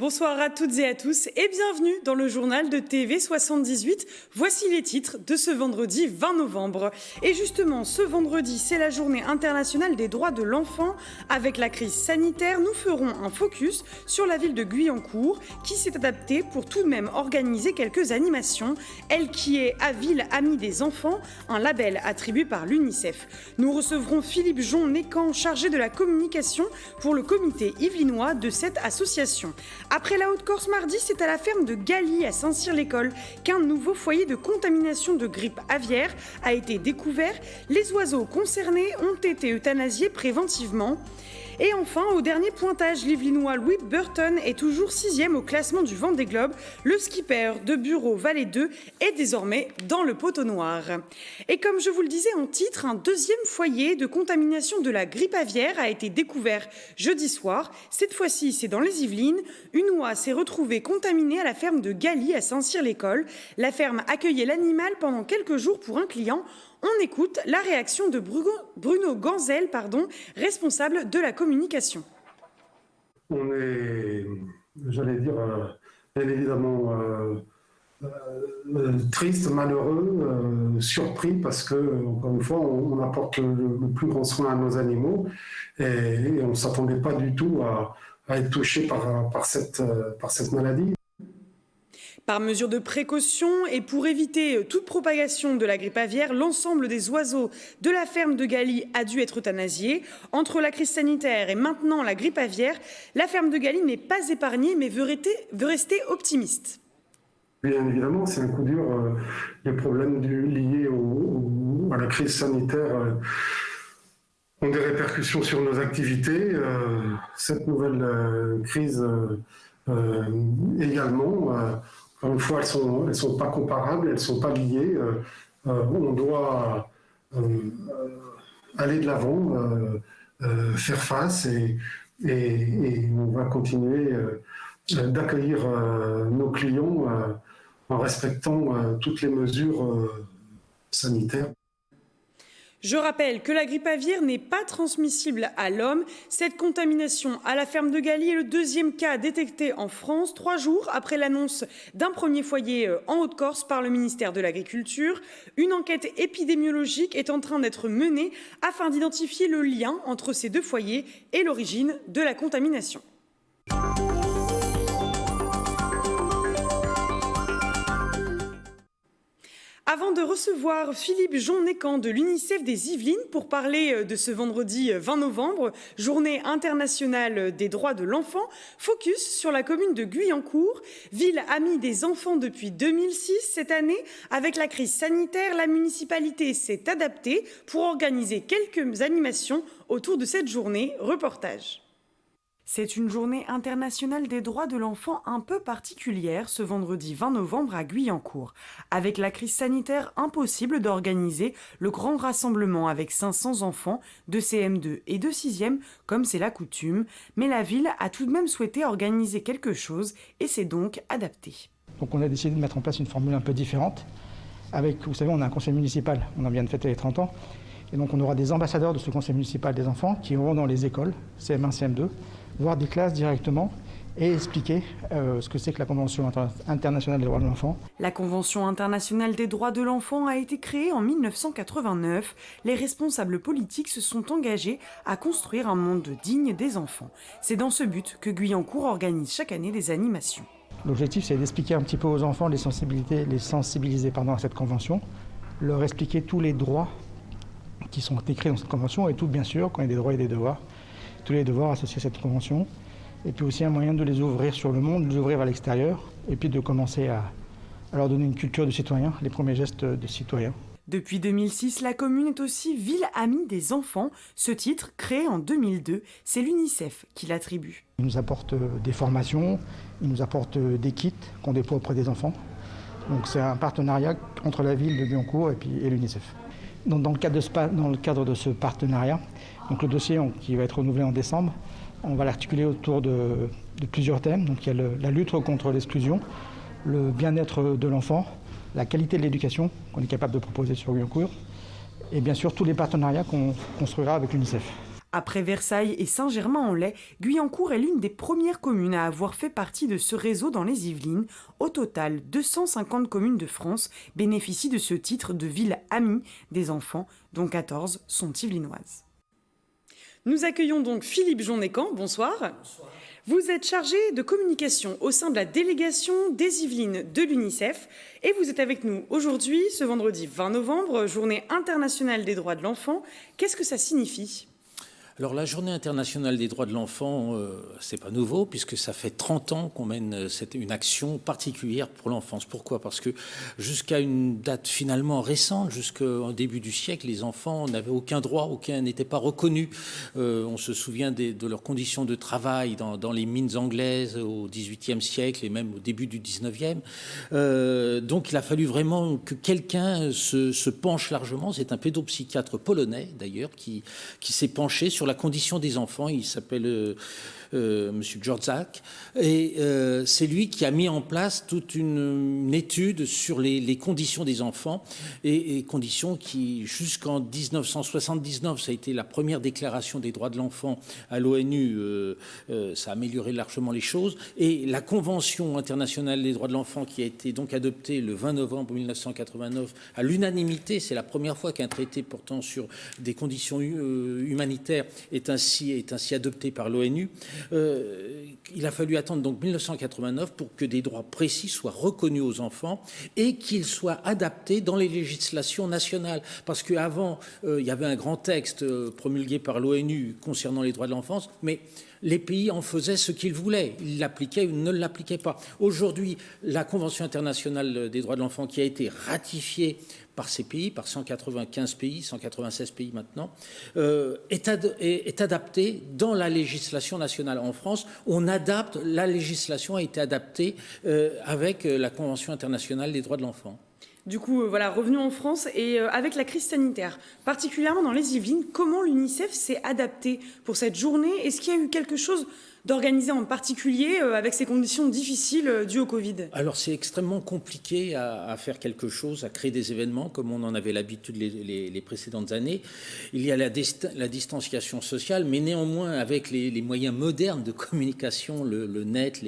Bonsoir à toutes et à tous et bienvenue dans le journal de TV78. Voici les titres de ce vendredi 20 novembre. Et justement, ce vendredi, c'est la journée internationale des droits de l'enfant. Avec la crise sanitaire, nous ferons un focus sur la ville de Guyancourt qui s'est adaptée pour tout de même organiser quelques animations. Elle qui est à Ville Amie des enfants, un label attribué par l'UNICEF. Nous recevrons Philippe Jon-Nécan, chargé de la communication pour le comité yvelinois de cette association. Après la Haute-Corse mardi, c'est à la ferme de Galy à Saint-Cyr-l'École qu'un nouveau foyer de contamination de grippe aviaire a été découvert. Les oiseaux concernés ont été euthanasiés préventivement. Et enfin, au dernier pointage, l'Yvelinois Louis Burton est toujours 6e au classement du Vendée Globe. Le skipper de Bureau Vallée 2 est désormais dans le poteau noir. Et comme je vous le disais en titre, un deuxième foyer de contamination de la grippe aviaire a été découvert jeudi soir. Cette fois-ci, c'est dans les Yvelines. Une oie s'est retrouvée contaminée à la ferme de Galy à Saint-Cyr-l'École. La ferme accueillait l'animal pendant quelques jours pour un client. On écoute la réaction de Bruno Ganzel, responsable de la communication. On est, j'allais dire, bien évidemment triste, malheureux, surpris parce que, encore une fois, on apporte le plus grand soin à nos animaux et on ne s'attendait pas du tout à être touché par cette maladie. Par mesure de précaution et pour éviter toute propagation de la grippe aviaire, l'ensemble des oiseaux de la ferme de Galy a dû être euthanasié. Entre la crise sanitaire et maintenant la grippe aviaire, la ferme de Galy n'est pas épargnée mais veut rester optimiste. Bien évidemment, c'est un coup dur. Les problèmes liés à la crise sanitaire ont des répercussions sur nos activités. Cette nouvelle crise également. Encore une fois, elles sont pas comparables, elles sont pas liées. On doit aller de l'avant, faire face et on va continuer d'accueillir nos clients en respectant toutes les mesures sanitaires. Je rappelle que la grippe aviaire n'est pas transmissible à l'homme. Cette contamination à la ferme de Galy est le deuxième cas détecté en France, 3 jours après l'annonce d'un premier foyer en Haute-Corse par le ministère de l'Agriculture. Une enquête épidémiologique est en train d'être menée afin d'identifier le lien entre ces deux foyers et l'origine de la contamination. Avant de recevoir Philippe Jon-Nécan de l'UNICEF des Yvelines pour parler de ce vendredi 20 novembre, journée internationale des droits de l'enfant, focus sur la commune de Guyancourt, ville amie des enfants depuis 2006. Cette année, avec la crise sanitaire, la municipalité s'est adaptée pour organiser quelques animations autour de cette journée. Reportage. C'est une journée internationale des droits de l'enfant un peu particulière ce vendredi 20 novembre à Guyancourt. Avec la crise sanitaire, impossible d'organiser le grand rassemblement avec 500 enfants de CM2 et de 6e comme c'est la coutume. Mais la ville a tout de même souhaité organiser quelque chose et s'est donc adaptée. Donc on a décidé de mettre en place une formule un peu différente. Avec, vous savez, on a un conseil municipal, on en vient de fêter les 30 ans. Et donc on aura des ambassadeurs de ce conseil municipal des enfants qui iront dans les écoles, CM1, CM2, voir des classes directement et expliquer ce que c'est que la Convention internationale des droits de l'enfant. La Convention internationale des droits de l'enfant a été créée en 1989. Les responsables politiques se sont engagés à construire un monde digne des enfants. C'est dans ce but que Guyancourt organise chaque année des animations. L'objectif, c'est d'expliquer un petit peu aux enfants, les sensibiliser à cette convention, leur expliquer tous les droits qui sont écrits dans cette convention et tout, bien sûr, quand il y a des droits et des devoirs, tous les devoirs associés à cette convention, et puis aussi un moyen de les ouvrir sur le monde, de les ouvrir vers l'extérieur, et puis de commencer à leur donner une culture de citoyen, les premiers gestes de citoyen. Depuis 2006, la commune est aussi ville amie des enfants. Ce titre, créé en 2002, c'est l'UNICEF qui l'attribue. Ils nous apportent des formations, ils nous apportent des kits qu'on déploie auprès des enfants. Donc c'est un partenariat entre la ville de Guyancourt et l'UNICEF. Donc, dans le cadre de ce partenariat, donc le dossier qui va être renouvelé en décembre, on va l'articuler autour de plusieurs thèmes. Donc il y a la lutte contre l'exclusion, le bien-être de l'enfant, la qualité de l'éducation qu'on est capable de proposer sur Guyancourt, et bien sûr tous les partenariats qu'on construira avec l'UNICEF. Après Versailles et Saint-Germain-en-Laye, Guyancourt est l'une des premières communes à avoir fait partie de ce réseau dans les Yvelines. Au total, 250 communes de France bénéficient de ce titre de ville amie des enfants, dont 14 sont yvelinoises. Nous accueillons donc Philippe Jonnécan. Bonsoir. Bonsoir. Vous êtes chargé de communication au sein de la délégation des Yvelines de l'UNICEF et vous êtes avec nous aujourd'hui, ce vendredi 20 novembre, journée internationale des droits de l'enfant. Qu'est-ce que ça signifie ? Alors la Journée internationale des droits de l'enfant, c'est pas nouveau puisque ça fait 30 ans qu'on mène une action particulière pour l'enfance. Pourquoi ? Parce que jusqu'à une date finalement récente, jusqu'au début du siècle, les enfants n'avaient aucun droit, aucun n'était pas reconnu. On se souvient de leurs conditions de travail dans les mines anglaises au XVIIIe siècle et même au début du XIXe. Donc il a fallu vraiment que quelqu'un se penche largement. C'est un pédopsychiatre polonais d'ailleurs qui s'est penché sur la condition des enfants. Il s'appelle Monsieur Dvorak, et c'est lui qui a mis en place toute une étude sur les conditions des enfants et conditions qui, jusqu'en 1979, ça a été la première déclaration des droits de l'enfant à l'ONU, ça a amélioré largement les choses, et la Convention internationale des droits de l'enfant qui a été donc adoptée le 20 novembre 1989 à l'unanimité, c'est la première fois qu'un traité portant sur des conditions humanitaires est ainsi adopté par l'ONU. Il a fallu attendre donc 1989 pour que des droits précis soient reconnus aux enfants et qu'ils soient adaptés dans les législations nationales. Parce qu'avant, il y avait un grand texte promulgué par l'ONU concernant les droits de l'enfance, mais les pays en faisaient ce qu'ils voulaient. Ils l'appliquaient ou ne l'appliquaient pas. Aujourd'hui, la Convention internationale des droits de l'enfant qui a été ratifiée par ces pays, par 195 pays, 196 pays maintenant, est adaptée dans la législation nationale. En France, la législation a été adaptée avec la Convention internationale des droits de l'enfant. Du coup, voilà, revenons en France et avec la crise sanitaire, particulièrement dans les Yvelines, comment l'UNICEF s'est adapté pour cette journée ? Est-ce qu'il y a eu quelque chose d'organisé en particulier avec ces conditions difficiles dues au Covid ? Alors c'est extrêmement compliqué à faire quelque chose, à créer des événements comme on en avait l'habitude les précédentes années. Il y a la distanciation sociale, mais néanmoins avec les moyens modernes de communication, le net,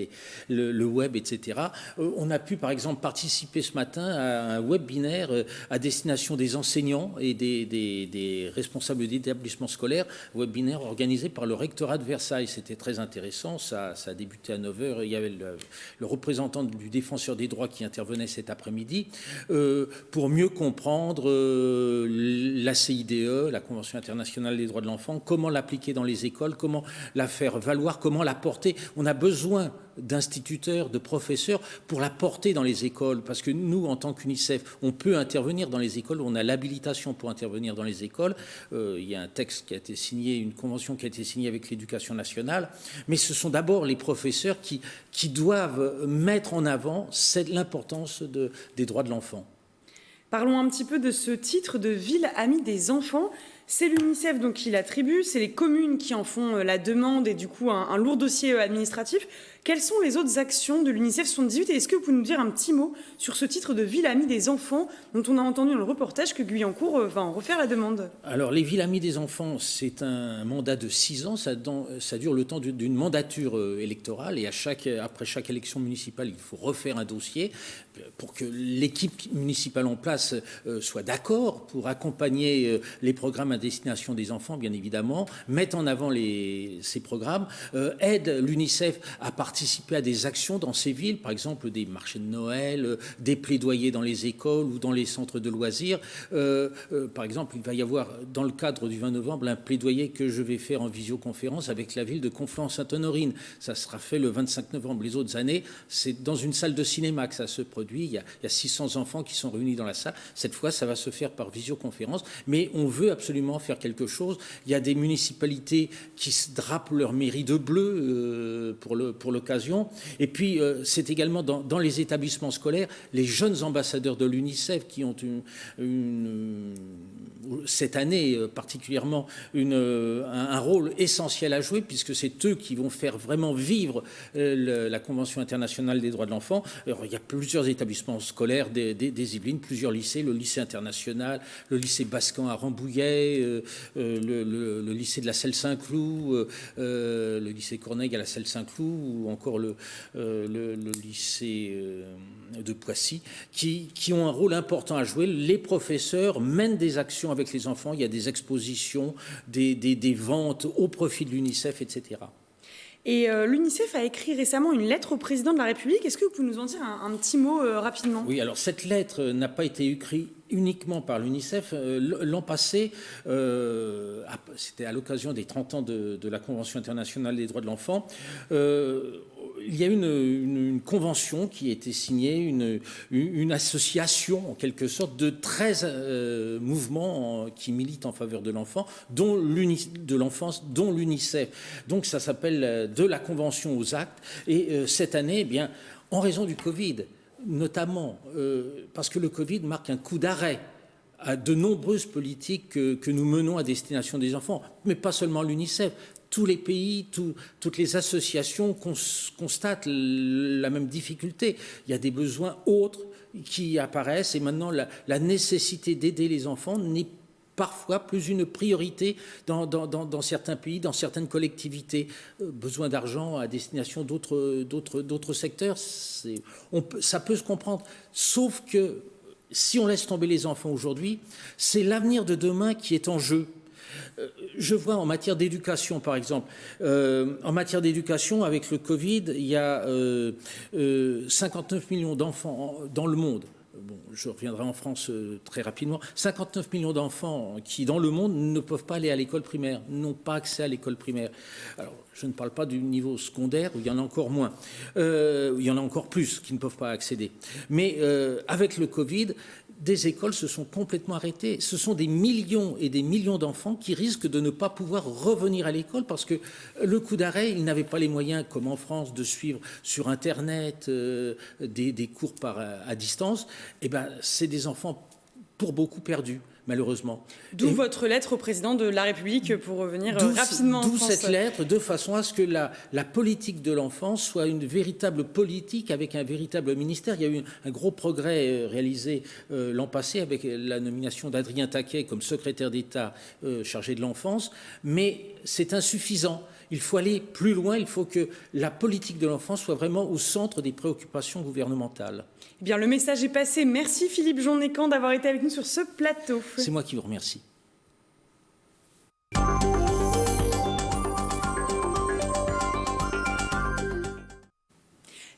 le web, etc. On a pu par exemple participer ce matin à un webinaire à destination des enseignants et des responsables d'établissements scolaires, webinaire organisé par le rectorat de Versailles. C'était très intéressant. Ça a débuté à 9h. Il y avait le représentant du défenseur des droits qui intervenait cet après-midi pour mieux comprendre la CIDE, la Convention internationale des droits de l'enfant, comment l'appliquer dans les écoles, comment la faire valoir, comment la porter. On a besoin d'instituteurs, de professeurs pour la porter dans les écoles, parce que nous, en tant qu'UNICEF, on peut intervenir dans les écoles, on a l'habilitation pour intervenir dans les écoles. Il y a un texte qui a été signé, une convention qui a été signée avec l'Éducation nationale, mais ce sont d'abord les professeurs qui doivent mettre en avant l'importance des droits de l'enfant. Parlons un petit peu de ce titre de ville amie des enfants. C'est l'UNICEF donc qui l'attribue, c'est les communes qui en font la demande et du coup un lourd dossier administratif. Quelles sont les autres actions de l'UNICEF 78 et est-ce que vous pouvez nous dire un petit mot sur ce titre de ville amie des enfants dont on a entendu dans le reportage que Guyancourt va en refaire la demande ? Alors les villes amies des enfants, c'est un mandat de 6 ans, ça dure le temps d'une mandature électorale et après chaque élection municipale, il faut refaire un dossier pour que l'équipe municipale en place soit d'accord pour accompagner les programmes à destination des enfants, bien évidemment, mettre en avant ces programmes, aide l'UNICEF à participer à des actions dans ces villes, par exemple des marchés de Noël, des plaidoyers dans les écoles ou dans les centres de loisirs. Par exemple, il va y avoir, dans le cadre du 20 novembre, un plaidoyer que je vais faire en visioconférence avec la ville de Conflans-Sainte-Honorine. Ça sera fait le 25 novembre. Les autres années, c'est dans une salle de cinéma que ça se produit. Il y a 600 enfants qui sont réunis dans la salle. Cette fois, ça va se faire par visioconférence, mais on veut absolument faire quelque chose. Il y a des municipalités qui se drapent leur mairie de bleu pour l'occasion. Et puis, c'est également dans les établissements scolaires, les jeunes ambassadeurs de l'UNICEF qui ont cette année particulièrement un rôle essentiel à jouer, puisque c'est eux qui vont faire vraiment vivre la Convention internationale des droits de l'enfant. Alors, il y a plusieurs établissements scolaires des Yvelines, plusieurs lycées, le lycée international, le lycée Bascan à Rambouillet, lycée, le lycée de la Selle-Saint-Cloud, le lycée Corneille à la Selle-Saint-Cloud, ou encore le lycée de Poissy, qui ont un rôle important à jouer. Les professeurs mènent des actions avec les enfants. Il y a des expositions, des ventes au profit de l'UNICEF, etc. Et l'UNICEF a écrit récemment une lettre au président de la République. Est-ce que vous pouvez nous en dire un petit mot rapidement ? Oui, alors cette lettre n'a pas été écrite uniquement par l'UNICEF. L'an passé, c'était à l'occasion des 30 ans de la Convention internationale des droits de l'enfant, il y a une convention qui a été signée, une association en quelque sorte de 13 mouvements qui militent en faveur de l'enfant, dont l'UNICEF. Donc ça s'appelle de la Convention aux actes. Et cette année, eh bien, en raison du Covid, notamment parce que le Covid marque un coup d'arrêt à de nombreuses politiques que nous menons à destination des enfants, mais pas seulement l'UNICEF. Tous les pays, toutes les associations constatent la même difficulté. Il y a des besoins autres qui apparaissent et maintenant la nécessité d'aider les enfants n'est parfois plus une priorité dans certains pays, dans certaines collectivités. Besoin d'argent à destination d'autres secteurs, ça peut se comprendre. Sauf que si on laisse tomber les enfants aujourd'hui, c'est l'avenir de demain qui est en jeu. Je vois en matière d'éducation, par exemple, en matière d'éducation, avec le Covid, il y a 59 millions d'enfants dans le monde. Bon, je reviendrai en France très rapidement. 59 millions d'enfants qui, dans le monde, ne peuvent pas aller à l'école primaire, n'ont pas accès à l'école primaire. Alors, je ne parle pas du niveau secondaire, où il y en a encore moins. Il y en a encore plus qui ne peuvent pas accéder. Mais avec le Covid, des écoles se sont complètement arrêtées. Ce sont des millions et des millions d'enfants qui risquent de ne pas pouvoir revenir à l'école parce que le coup d'arrêt, ils n'avaient pas les moyens, comme en France, de suivre sur Internet des cours à distance. Eh ben, c'est des enfants, pour beaucoup, perdus, malheureusement. D'où votre lettre au président de la République pour revenir rapidement en France. D'où cette lettre, de façon à ce que la politique de l'enfance soit une véritable politique avec un véritable ministère. Il y a eu un gros progrès réalisé l'an passé avec la nomination d'Adrien Taquet comme secrétaire d'État chargé de l'enfance, mais c'est insuffisant. Il faut aller plus loin, il faut que la politique de l'enfance soit vraiment au centre des préoccupations gouvernementales. Eh bien, le message est passé. Merci Philippe Jonnécan d'avoir été avec nous sur ce plateau. C'est moi qui vous remercie.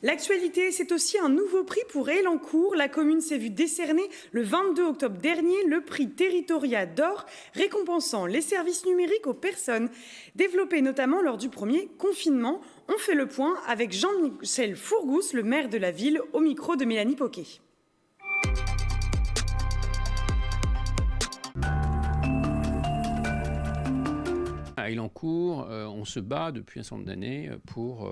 L'actualité, c'est aussi un nouveau prix pour Elancourt. La commune s'est vue décerner le 22 octobre dernier le prix Territoria d'or, récompensant les services numériques aux personnes, développés notamment lors du premier confinement. On fait le point avec Jean-Michel Fourgousse, le maire de la ville, au micro de Mélanie Poquet. À Elancourt, on se bat depuis un certain nombre d'années pour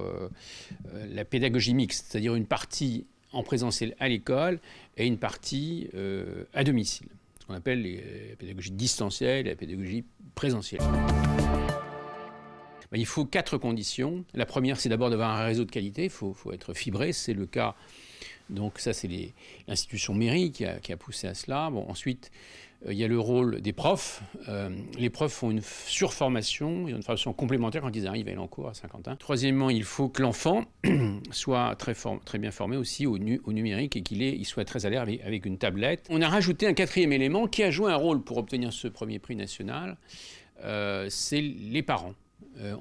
la pédagogie mixte, c'est-à-dire une partie en présentiel à l'école et une partie à domicile, ce qu'on appelle la pédagogie distancielle et la pédagogie présentielle. Il faut 4 conditions. La première, c'est d'abord d'avoir un réseau de qualité, il faut être fibré, c'est le cas. Donc ça, c'est l'institution mairie qui a poussé à cela. Bon, ensuite, il y a le rôle des profs. Les profs font une surformation, ils ont une formation complémentaire quand ils arrivent à Elancourt, à Saint-Quentin. Troisièmement, il faut que l'enfant soit très bien formé aussi au numérique et qu'il soit très à l'aise avec une tablette. On a rajouté un 4e élément qui a joué un rôle pour obtenir ce premier prix national, c'est les parents.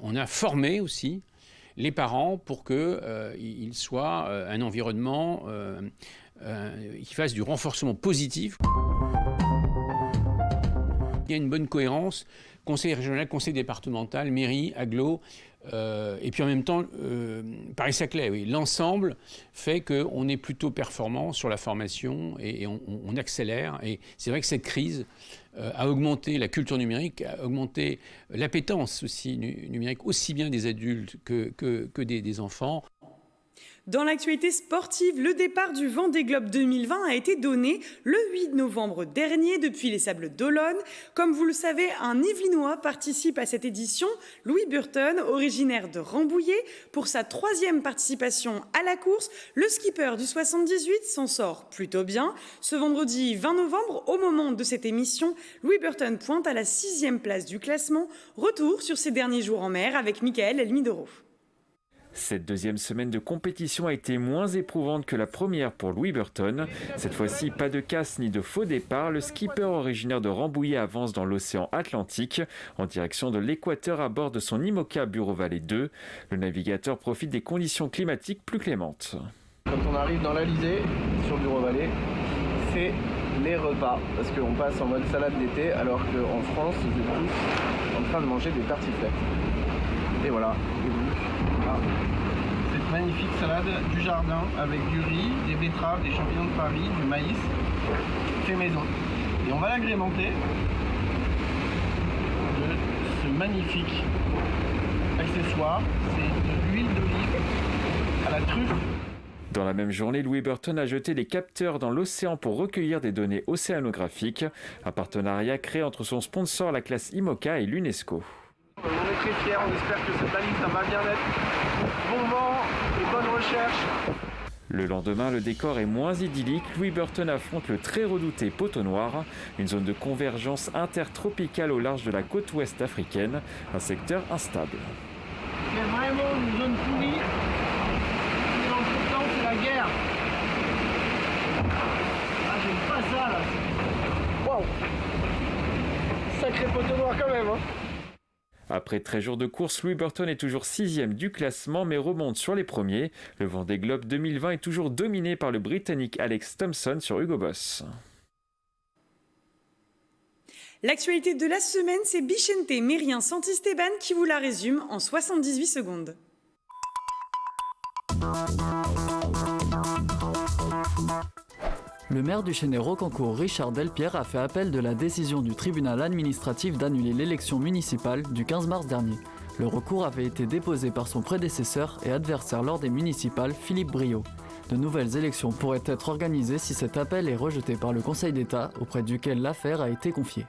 On a formé aussi les parents pour qu'ils soient un environnement qui fasse du renforcement positif. Il y a une bonne cohérence, conseil régional, conseil départemental, mairie, agglo, et puis en même temps, Paris-Saclay, oui. L'ensemble fait qu'on est plutôt performant sur la formation et on accélère. Et c'est vrai que cette crise a augmenté la culture numérique, a augmenté l'appétence aussi numérique, aussi bien des adultes que des enfants. Dans l'actualité sportive, le départ du Vendée Globe 2020 a été donné le 8 novembre dernier depuis les Sables d'Olonne. Comme vous le savez, un Yvelinois participe à cette édition, Louis Burton, originaire de Rambouillet. Pour sa 3e participation à la course, le skipper du 78 s'en sort plutôt bien. Ce vendredi 20 novembre, au moment de cette émission, Louis Burton pointe à la 6e place du classement. Retour sur ses derniers jours en mer avec Michael Elmidoro. Cette 2e semaine de compétition a été moins éprouvante que la première pour Louis Burton. Cette fois-ci, pas de casse ni de faux départ. Le skipper originaire de Rambouillet avance dans l'océan Atlantique en direction de l'équateur à bord de son IMOCA Bureau Vallée 2. Le navigateur profite des conditions climatiques plus clémentes. Quand on arrive dans l'Alizé, sur Bureau Vallée, c'est les repas. Parce qu'on passe en mode salade d'été alors qu'en France, vous êtes tous en train de manger des tartiflettes. Et voilà. Cette magnifique salade du jardin avec du riz, des betteraves, des champignons de Paris, du maïs, fait maison. Et on va l'agrémenter de ce magnifique accessoire, c'est de l'huile d'olive à la truffe. Dans la même journée, Louis Burton a jeté des capteurs dans l'océan pour recueillir des données océanographiques. Un partenariat créé entre son sponsor, la classe IMOCA, et l'UNESCO. On est très fiers, on espère que cette balise, ça va bien être. Bon vent et bonne recherche. Le lendemain, le décor est moins idyllique. Louis Burton affronte le très redouté Poteau Noir, une zone de convergence intertropicale au large de la côte ouest africaine, un secteur instable. C'est vraiment une zone pourrie. Et dans le temps, c'est la guerre. Ah, j'aime pas ça là. Waouh. Sacré Poteau Noir quand même, hein. Après 13 jours de course, Louis Burton est toujours 6e du classement mais remonte sur les premiers. Le Vendée Globe 2020 est toujours dominé par le Britannique Alex Thompson sur Hugo Boss. L'actualité de la semaine, c'est Bichente Mérien Santisteban qui vous la résume en 78 secondes. Le maire du Chênay-Rocancourt, Richard Delpierre, a fait appel de la décision du tribunal administratif d'annuler l'élection municipale du 15 mars dernier. Le recours avait été déposé par son prédécesseur et adversaire lors des municipales, Philippe Briot. De nouvelles élections pourraient être organisées si cet appel est rejeté par le Conseil d'État, auprès duquel l'affaire a été confiée.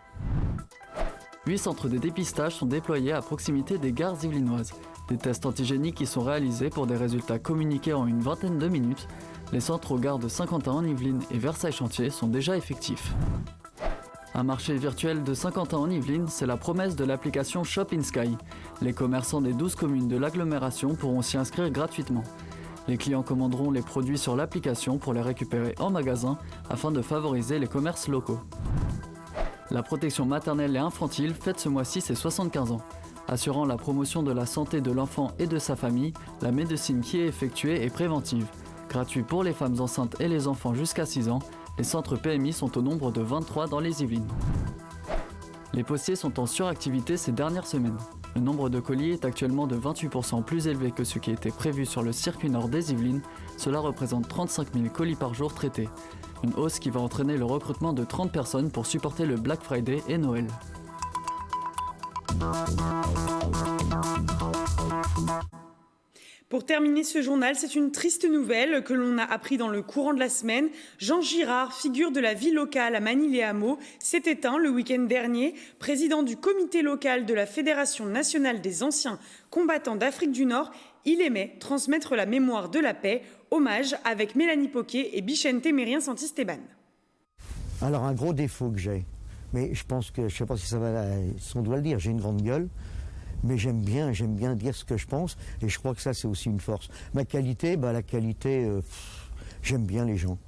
8 centres de dépistage sont déployés à proximité des gares yvelinoises. Des tests antigéniques y sont réalisés pour des résultats communiqués en une vingtaine de minutes. Les centres aux gares de Saint-Quentin-en-Yvelines et Versailles-Chantier sont déjà effectifs. Un marché virtuel de Saint-Quentin-en-Yvelines, c'est la promesse de l'application Shop in Sky. Les commerçants des 12 communes de l'agglomération pourront s'y inscrire gratuitement. Les clients commanderont les produits sur l'application pour les récupérer en magasin afin de favoriser les commerces locaux. La protection maternelle et infantile fête ce mois-ci ses 75 ans. Assurant la promotion de la santé de l'enfant et de sa famille, la médecine qui est effectuée est préventive. Gratuit pour les femmes enceintes et les enfants jusqu'à 6 ans, les centres PMI sont au nombre de 23 dans les Yvelines. Les postiers sont en suractivité ces dernières semaines. Le nombre de colis est actuellement de 28% plus élevé que ce qui était prévu sur le circuit nord des Yvelines. Cela représente 35 000 colis par jour traités. Une hausse qui va entraîner le recrutement de 30 personnes pour supporter le Black Friday et Noël. Pour terminer ce journal, c'est une triste nouvelle que l'on a appris dans le courant de la semaine. Jean Girard, figure de la vie locale à Manille-les-Hameaux, s'est éteint le week-end dernier. Président du comité local de la Fédération nationale des anciens combattants d'Afrique du Nord, il aimait transmettre la mémoire de la paix. Hommage avec Mélanie Poquet et Bichente Mérien Santisteban. Alors un gros défaut que j'ai, mais je pense que, je ne sais pas si on doit le dire, j'ai une grande gueule. Mais j'aime bien dire ce que je pense, et je crois que ça, c'est aussi une force. Ma qualité, j'aime bien les gens.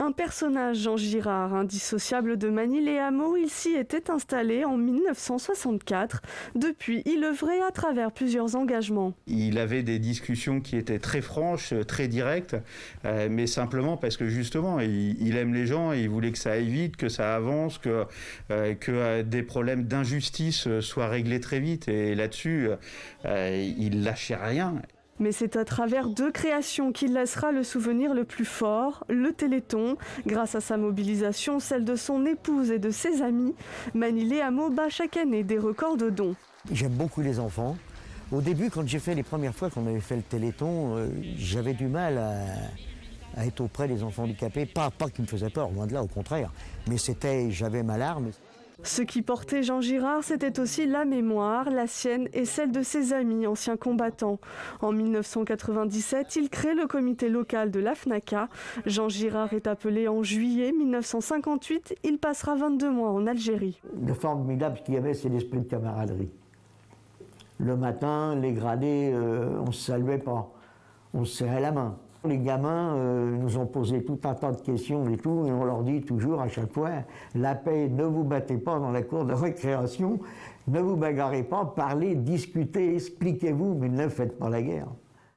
Un personnage, Jean Girard, indissociable de Manille-les-Hameaux, il s'y était installé en 1964. Depuis, il œuvrait à travers plusieurs engagements. Il avait des discussions qui étaient très franches, très directes, mais simplement parce que justement, il aime les gens et il voulait que ça aille vite, que ça avance, que des problèmes d'injustice soient réglés très vite. Et là-dessus, il lâchait rien. Mais c'est à travers 2 créations qu'il laissera le souvenir le plus fort, le Téléthon. Grâce à sa mobilisation, celle de son épouse et de ses amis, Manille-les-Hameaux bat chaque année des records de dons. J'aime beaucoup les enfants. Au début, quand j'ai fait les premières fois qu'on avait fait le Téléthon, j'avais du mal à être auprès des enfants handicapés. Pas qu'ils me faisaient peur, loin de là, au contraire. Mais j'avais ma larme. Ce qui portait Jean Girard, c'était aussi la mémoire, la sienne et celle de ses amis anciens combattants. En 1997, il crée le comité local de la FNACA. Jean Girard est appelé en juillet 1958. Il passera 22 mois en Algérie. Le formidable qu'il y avait, c'est l'esprit de camaraderie. Le matin, les gradés, on ne se saluait pas, on se serrait la main. Les gamins nous ont posé tout un tas de questions et tout, et on leur dit toujours à chaque fois, la paix, ne vous battez pas dans la cour de récréation, ne vous bagarrez pas, parlez, discutez, expliquez-vous, mais ne faites pas la guerre.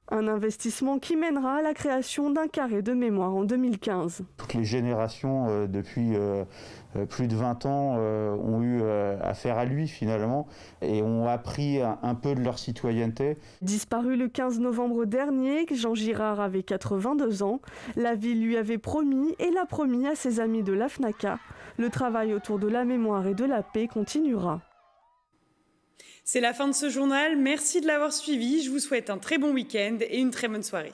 Un investissement qui mènera à la création d'un carré de mémoire en 2015. Toutes les générations depuis plus de 20 ans ont eu affaire à lui finalement et ont appris un peu de leur citoyenneté. Disparu le 15 novembre dernier, Jean Girard avait 82 ans. La ville lui avait promis et l'a promis à ses amis de la FNACA. Le travail autour de la mémoire et de la paix continuera. C'est la fin de ce journal. Merci de l'avoir suivi. Je vous souhaite un très bon week-end et une très bonne soirée.